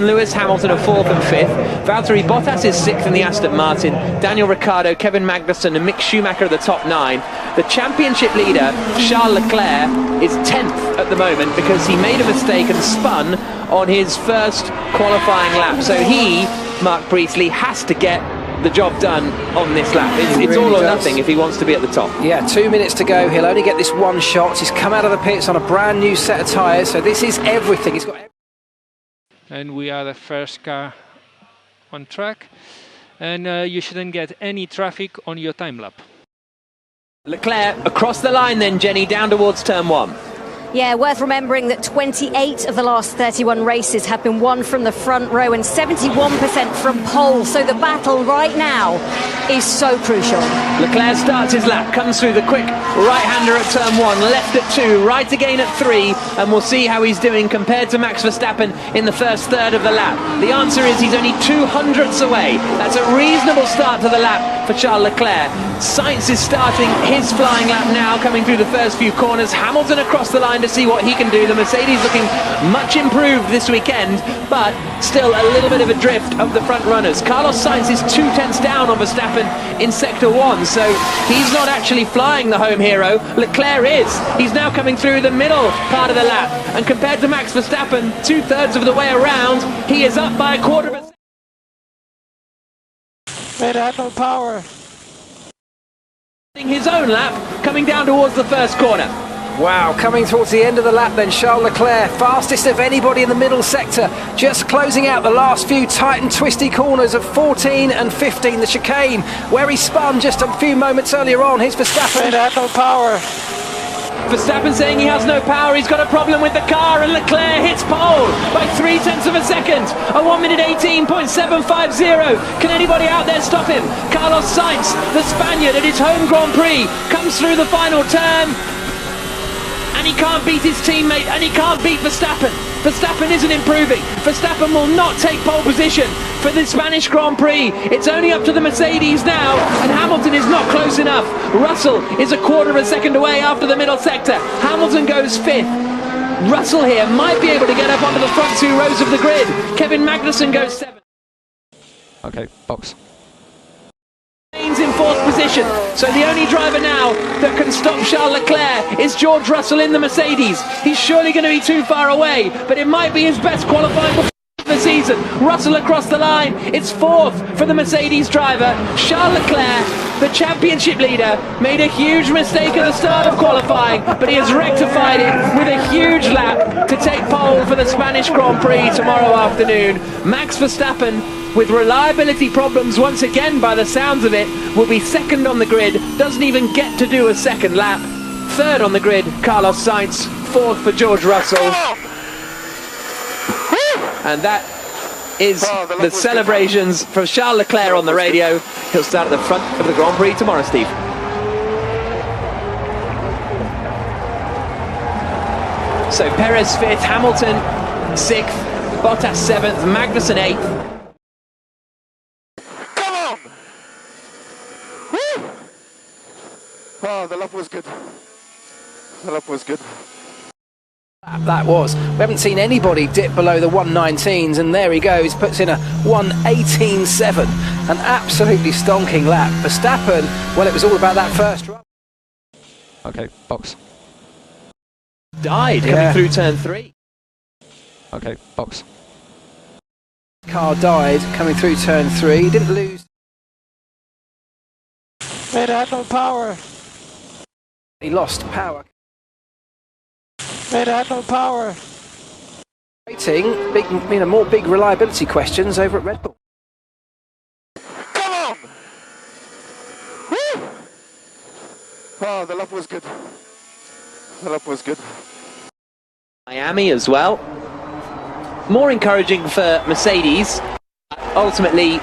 Lewis Hamilton are 4th and 5th. Valtteri Bottas is 6th in the Aston Martin. Daniel Ricciardo, Kevin Magnussen and Mick Schumacher are the top 9. The championship leader, Charles Leclerc, is 10th at the moment because he made a mistake and spun on his first qualifying lap. So he, Mark Priestley, has to get the job done on this lap. It's all or nothing if he wants to be at the top. Yeah, 2 minutes to go. He'll only get this one shot. He's come out of the pits on a brand new set of tyres, so this is everything. He's got. And we are the first car on track, and you shouldn't get any traffic on your time lap. Leclerc across the line then, Jenny, down towards turn 1. Yeah, worth remembering that 28 of the last 31 races have been won from the front row and 71% from pole. So the battle right now is so crucial. Leclerc starts his lap, comes through the quick right-hander at turn 1, left at 2, right again at 3, and we'll see how he's doing compared to Max Verstappen in the first third of the lap. The answer is he's only 200ths away. That's a reasonable start to the lap for Charles Leclerc. Sainz is starting his flying lap now, coming through the first few corners. Hamilton across the line to see what he can do. The Mercedes looking much improved this weekend, but still a little bit of a drift of the front runners. Carlos Sainz is 2/10ths down on Verstappen in sector 1, so he's not actually flying the home hero. Leclerc is. He's now coming through the middle part of the lap, and compared to Max Verstappen, 2/3 of the way around, he is up by a quarter of a second. It had no power. His own lap, coming down towards the first corner. Wow, coming towards the end of the lap then, Charles Leclerc, fastest of anybody in the middle sector, just closing out the last few tight and twisty corners of 14 and 15, the chicane, where he spun just a few moments earlier on. Here's Verstappen. It had no power. Verstappen saying he has no power, he's got a problem with the car, and Leclerc hits pole by 0.3 of a second, a 1:18.750. Can anybody out there stop him? Carlos Sainz, the Spaniard at his home Grand Prix, comes through the final turn, and he can't beat his teammate, and he can't beat Verstappen. Verstappen isn't improving. Verstappen will not take pole position for the Spanish Grand Prix. It's only up to the Mercedes now, and Hamilton is not close enough. Russell is a quarter of a second away after the middle sector. Hamilton goes 5th. Russell here might be able to get up onto the front 2 rows of the grid. Kevin Magnussen goes 7th. Okay, box. In 4th position, so the only driver now that can stop Charles Leclerc is George Russell in the Mercedes. He's surely going to be too far away, but it might be his best qualifying performance of the season. Russell across the line, it's 4th for the Mercedes driver. Charles Leclerc, the championship leader, made a huge mistake at the start of qualifying, but he has rectified it with a huge lap to take pole for the Spanish Grand Prix tomorrow afternoon. Max Verstappen, with reliability problems once again by the sounds of it, will be 2nd on the grid, doesn't even get to do a second lap. 3rd on the grid, Carlos Sainz, 4th for George Russell. And that is the celebrations from Charles Leclerc on the radio. He'll start at the front of the Grand Prix tomorrow, Steve. So Perez 5th, Hamilton 6th, Bottas 7th, Magnussen 8th. Oh, the lap was good. The lap was good. That was. We haven't seen anybody dip below the 1:19s, and there he goes, puts in a 1:18.7. An absolutely stonking lap. Verstappen, well, it was all about that first run. Okay, box. Died coming through turn 3. Okay, box. Car died coming through turn 3. He didn't lose. It had no power. He lost power. It had no power. Waiting, big, more big reliability questions over at Red Bull. Come on! Woo! Oh, the lap was good. The lap was good. Miami as well. More encouraging for Mercedes. Ultimately,